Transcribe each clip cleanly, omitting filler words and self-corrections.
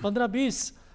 15-20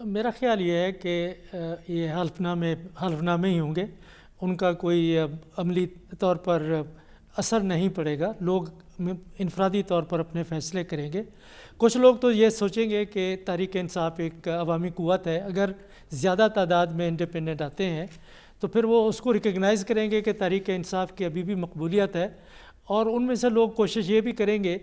میرا خیال یہ ہے کہ یہ حلف نامے ہی ہوں گے، ان کا کوئی عملی طور پر اثر نہیں پڑے گا، لوگ انفرادی طور پر اپنے فیصلے کریں گے۔ کچھ لوگ تو یہ سوچیں گے کہ تحریک انصاف ایک عوامی قوت ہے، اگر زیادہ تعداد میں انڈیپینڈنٹ آتے ہیں تو پھر وہ اس کو ریکگنائز کریں گے کہ تحریک انصاف کی ابھی بھی مقبولیت ہے، اور ان میں سے لوگ کوشش یہ بھی کریں گے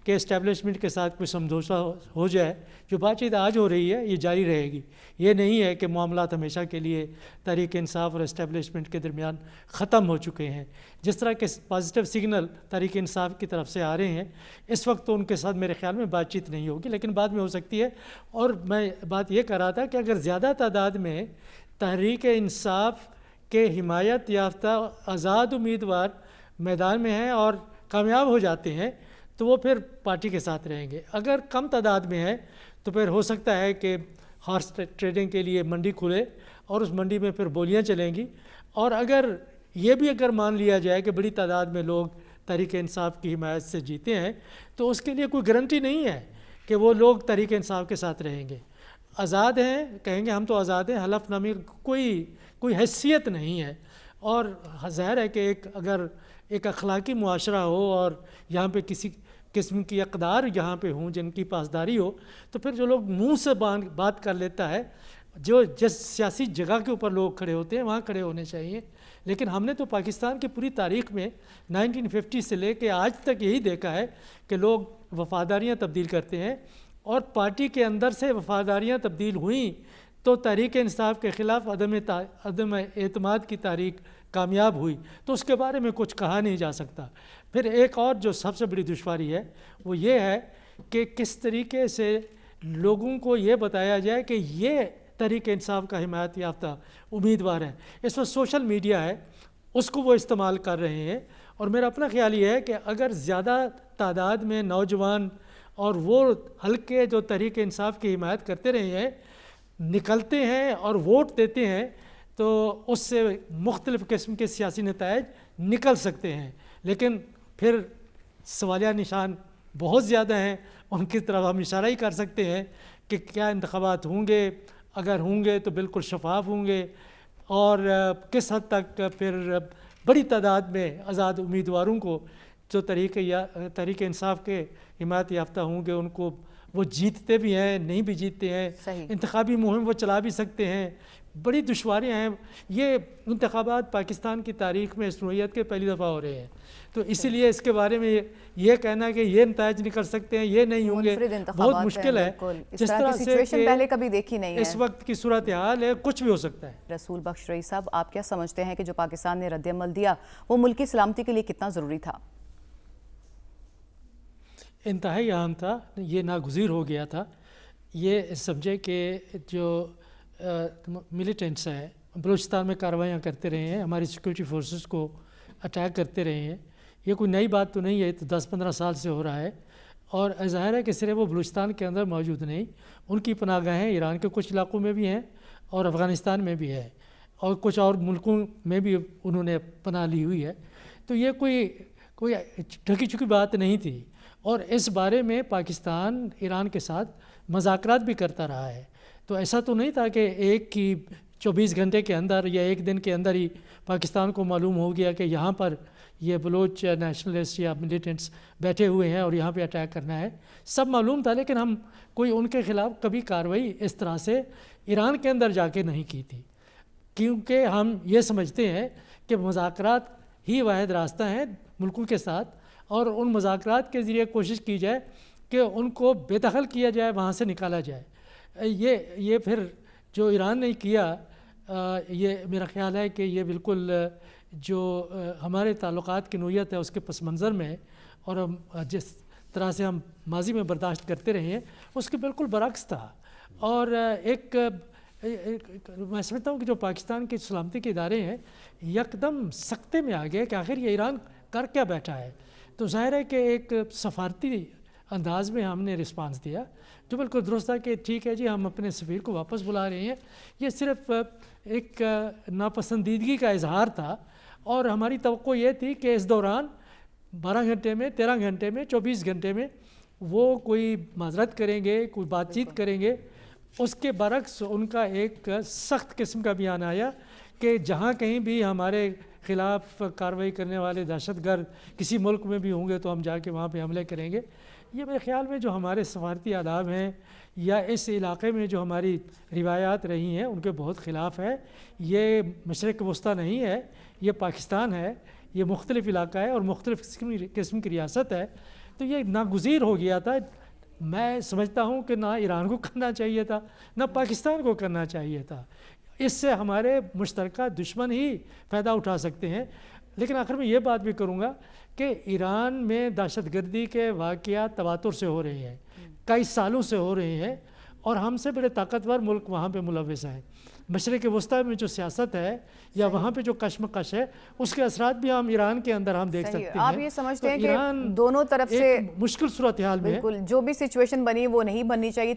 کہ اسٹیبلشمنٹ کے ساتھ کوئی سمجھوتا ہو جائے۔ جو بات چیت آج ہو رہی ہے یہ جاری رہے گی، یہ نہیں ہے کہ معاملات ہمیشہ کے لیے تحریک انصاف اور اسٹیبلشمنٹ کے درمیان ختم ہو چکے ہیں۔ جس طرح کے پازیٹیو سگنل تحریک انصاف کی طرف سے آ رہے ہیں، اس وقت تو ان کے ساتھ میرے خیال میں بات چیت نہیں ہوگی، لیکن بعد میں ہو سکتی ہے۔ اور میں بات یہ کر رہا تھا کہ اگر زیادہ تعداد میں تحریک انصاف کے حمایت یافتہ آزاد امیدوار میدان میں ہیں اور کامیاب ہو جاتے ہیں تو وہ پھر پارٹی کے ساتھ رہیں گے۔ اگر کم تعداد میں ہے تو پھر ہو سکتا ہے کہ ہارس ٹریڈنگ کے لیے منڈی کھلے اور اس منڈی میں پھر بولیاں چلیں گی، اور اگر مان لیا جائے کہ بڑی تعداد میں لوگ تحریک انصاف کی حمایت سے جیتے ہیں تو اس کے لیے کوئی گارنٹی نہیں ہے کہ وہ لوگ تحریک انصاف کے ساتھ رہیں گے۔ آزاد ہیں، کہیں گے ہم تو آزاد ہیں، حلف نامی کوئی حیثیت نہیں ہے، اور ظاہر ہے کہ اگر ایک اخلاقی معاشرہ ہو اور یہاں پہ کسی قسم کی اقدار یہاں پہ ہوں جن کی پاسداری ہو، تو پھر جو لوگ منہ سے بات کر لیتا ہے، جس سیاسی جگہ کے اوپر لوگ کھڑے ہوتے ہیں وہاں کھڑے ہونے چاہیے۔ لیکن ہم نے تو پاکستان کی پوری تاریخ میں 1950 سے لے کے آج تک یہی دیکھا ہے کہ لوگ وفاداریاں تبدیل کرتے ہیں، اور پارٹی کے اندر سے وفاداریاں تبدیل ہوئیں تو تحریک انصاف کے خلاف عدم اعتماد کی تحریک کامیاب ہوئی، تو اس کے بارے میں کچھ کہا نہیں جا سکتا۔ پھر ایک اور جو سب سے بڑی دشواری ہے وہ یہ ہے کہ کس طریقے سے لوگوں کو یہ بتایا جائے کہ یہ تحریک انصاف کا حمایت یافتہ امیدوار ہے۔ اس وقت سوشل میڈیا ہے، اس کو وہ استعمال کر رہے ہیں، اور میرا اپنا خیال یہ ہے کہ اگر زیادہ تعداد میں نوجوان اور وہ حلقے جو تحریک انصاف کی حمایت کرتے رہے ہیں نکلتے ہیں اور ووٹ دیتے ہیں تو اس سے مختلف قسم کے سیاسی نتائج نکل سکتے ہیں، لیکن پھر سوالیہ نشان بہت زیادہ ہیں۔ ان کی طرف ہم اشارہ ہی کر سکتے ہیں کہ کیا انتخابات ہوں گے، اگر ہوں گے تو بالکل شفاف ہوں گے، اور کس حد تک پھر بڑی تعداد میں آزاد امیدواروں کو جو تحریک انصاف کے حمایت یافتہ ہوں گے ان کو وہ جیتتے بھی ہیں، نہیں بھی جیتتے ہیں، انتخابی مہم وہ چلا بھی سکتے ہیں۔ بڑی دشواریاں ہیں۔ یہ انتخابات پاکستان کی تاریخ میں اس نوعیت کے پہلی دفعہ ہو رہے ہیں، تو اسی لیے اس کے بارے میں یہ کہنا کہ یہ نتائج نکل سکتے ہیں، یہ نہیں ہوں گے، بہت مشکل ہے۔ جس طرح کی سچویشن پہلے کبھی دیکھی نہیں ہے، اس وقت کی صورتحال ہے، کچھ بھی ہو سکتا ہے۔ رسول بخش رئیس صاحب، آپ کیا سمجھتے ہیں کہ جو پاکستان نے رد عمل دیا وہ ملکی سلامتی کے لیے کتنا ضروری تھا؟ انتہائی اہم تھا، یہ ناگزیر ہو گیا تھا۔ یہ سمجھے کہ جو ملیٹنٹس ہیں بلوچستان میں کارروائیاں کرتے رہے ہیں، ہماری سیکورٹی فورسز کو اٹیک کرتے رہے ہیں، یہ کوئی نئی بات تو نہیں ہے، تو 10-15 سال سے ہو رہا ہے، اور ظاہر ہے کہ صرف وہ بلوچستان کے اندر موجود نہیں، ان کی پناہ گاہیں ایران کے کچھ علاقوں میں بھی ہیں اور افغانستان میں بھی ہے، اور کچھ اور ملکوں میں بھی انہوں نے پناہ لی ہوئی ہے۔ تو یہ کوئی ڈھکی چھپی بات نہیں تھی، اور اس بارے میں پاکستان ایران کے ساتھ مذاکرات بھی کرتا رہا ہے۔ تو ایسا تو نہیں تھا کہ ایک کی 24 گھنٹے کے اندر یا ایک دن کے اندر ہی پاکستان کو معلوم ہو گیا کہ یہاں پر یہ بلوچ نیشنلسٹ یا ملیٹنٹس بیٹھے ہوئے ہیں اور یہاں پہ اٹیک کرنا ہے، سب معلوم تھا، لیکن ہم کوئی ان کے خلاف کبھی کارروائی اس طرح سے ایران کے اندر جا کے نہیں کی تھی، کیونکہ ہم یہ سمجھتے ہیں کہ مذاکرات ہی واحد راستہ ہیں ملکوں کے ساتھ، اور ان مذاکرات کے ذریعے کوشش کی جائے کہ ان کو بے دخل کیا جائے، وہاں سے نکالا جائے۔ یہ پھر جو ایران نے کیا، یہ میرا خیال ہے کہ یہ بالکل جو ہمارے تعلقات کی نوعیت ہے اس کے پس منظر میں، اور ہم جس طرح سے ہم ماضی میں برداشت کرتے رہے ہیں اس کے بالکل برعکس تھا۔ اور میں سمجھتا ہوں کہ جو پاکستان کی سلامتی کے ادارے ہیں یکدم سکتے میں آ گئے کہ آخر یہ ایران کر کیا بیٹھا ہے، تو ظاہر ہے کہ ایک سفارتی انداز میں ہم نے رسپانس دیا جو بالکل درست تھا کہ ٹھیک ہے جی، ہم اپنے سفیر کو واپس بلا رہے ہیں۔ یہ صرف ایک ناپسندیدگی کا اظہار تھا، اور ہماری توقع یہ تھی کہ اس دوران 12 گھنٹے میں، 13 گھنٹے میں، 24 گھنٹے میں وہ کوئی معذرت کریں گے، کوئی بات چیت کریں گے، اس کے برعکس ان کا ایک سخت قسم کا بیان آیا کہ جہاں کہیں بھی ہمارے خلاف کارروائی کرنے والے دہشت گرد کسی ملک میں بھی ہوں گے تو ہم جا کے وہاں پہ حملے کریں گے. یہ میرے خیال میں جو ہمارے سفارتی آداب ہیں یا اس علاقے میں جو ہماری روایات رہی ہیں ان کے بہت خلاف ہے. یہ مشرق وسطیٰ نہیں ہے، یہ پاکستان ہے، یہ مختلف علاقہ ہے اور مختلف قسم کی ریاست ہے. تو یہ ناگزیر ہو گیا تھا. میں سمجھتا ہوں کہ نہ ایران کو کرنا چاہیے تھا نہ پاکستان کو کرنا چاہیے تھا. اس سے ہمارے مشترکہ دشمن ہی فائدہ اٹھا سکتے ہیں. لیکن آخر میں یہ بات بھی کروں گا کہ ایران میں دہشت گردی کے واقعات تواتر سے ہو رہے ہیں، کئی سالوں سے ہو رہے ہیں، اور ہم سے بڑے طاقتور ملک وہاں پہ ملوث ہیں. مشرق وسطیٰ میں جو سیاست ہے یا وہاں پہ جو کشمکش ہے اس کے اثرات بھی ہم ایران کے اندر ہم دیکھ سکتے ہیں. آپ یہ سمجھتے ہیں کہ دونوں طرف سے مشکل صورتحال میں بالکل جو بھی سچویشن بنی وہ نہیں بننی چاہیے.